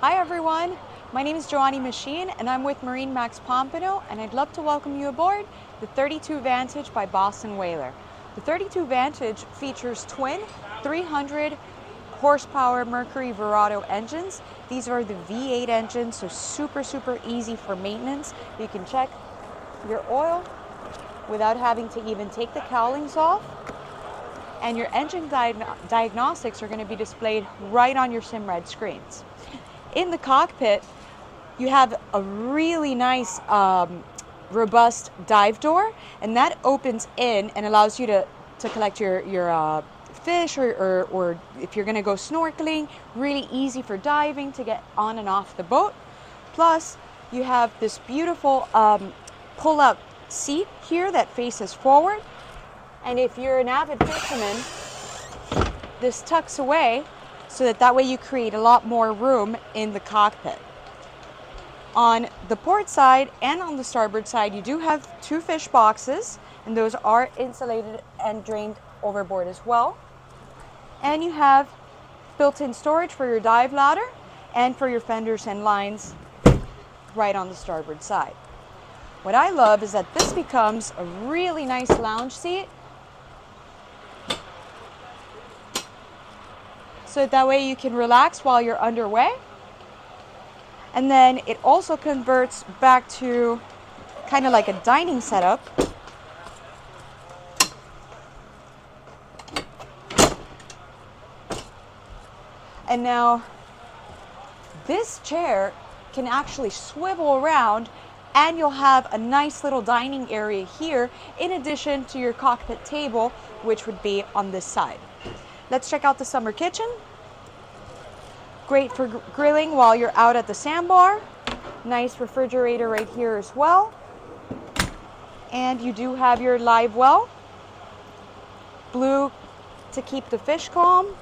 Hi everyone, my name is Machine and I'm with MarineMax Pompano, and I'd love to welcome you aboard the 32 Vantage by Boston Whaler. The 32 Vantage features twin 300 horsepower Mercury Verado engines. These are the V8 engines, so super easy for maintenance. You can check your oil without having to even take the cowlings off. And your engine diagnostics are going to be displayed right on your SIMRAD screens. In the cockpit, you have a really nice robust dive door, and that opens in and allows you to collect your fish or if you're going to go snorkeling, really easy for diving to get on and off the boat. Plus, you have this beautiful pull-out seat here that faces forward. And if you're an avid fisherman, this tucks away so that way you create a lot more room in the cockpit. On the port side and on the starboard side, you do have two fish boxes, and those are insulated and drained overboard as well. And you have built-in storage for your dive ladder and for your fenders and lines right on the starboard side. What I love is that this becomes a really nice lounge seat, so that way you can relax while you're underway. And then it also converts back to kind of like a dining setup. And now this chair can actually swivel around, and you'll have a nice little dining area here in addition to your cockpit table, which would be on this side. Let's check out the summer kitchen. Great for grilling while you're out at the sandbar. Nice refrigerator right here as well. And you do have your live well. Blue to keep the fish calm.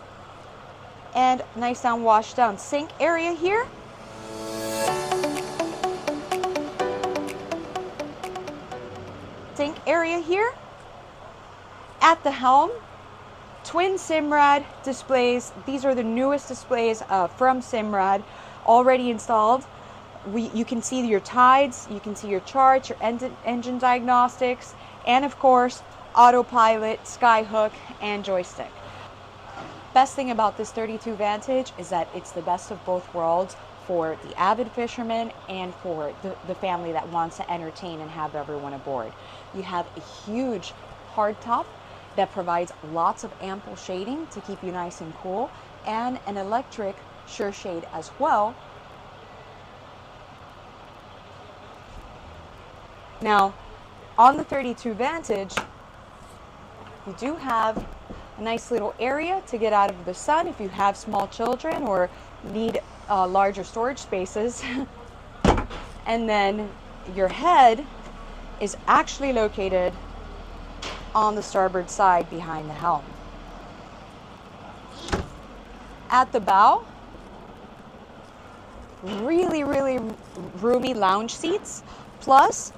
And nice washed down sink area here. Sink area here. At the helm, twin SIMRAD displays. These are the newest displays from SIMRAD, already installed. You can see your tides, you can see your charts, your engine diagnostics, and of course, autopilot, skyhook, and joystick. Best thing about this 32 Vantage is that it's the best of both worlds for the avid fisherman and for the family that wants to entertain and have everyone aboard. You have a huge hardtop that provides lots of ample shading to keep you nice and cool, and an electric sure shade as well. Now, on the 32 Vantage, you do have a nice little area to get out of the sun if you have small children or need larger storage spaces. And then your head is actually located on the starboard side behind the helm. At the bow, really roomy lounge seats. Plus,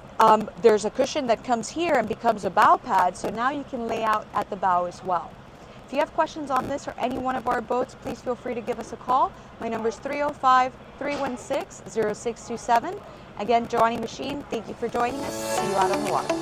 there's a cushion that comes here and becomes a bow pad, so now you can lay out at the bow as well. If you have questions on this or any one of our boats, please feel free to give us a call. My number is 305-316-0627. Again, Machine, thank you for joining us. See you out on the water.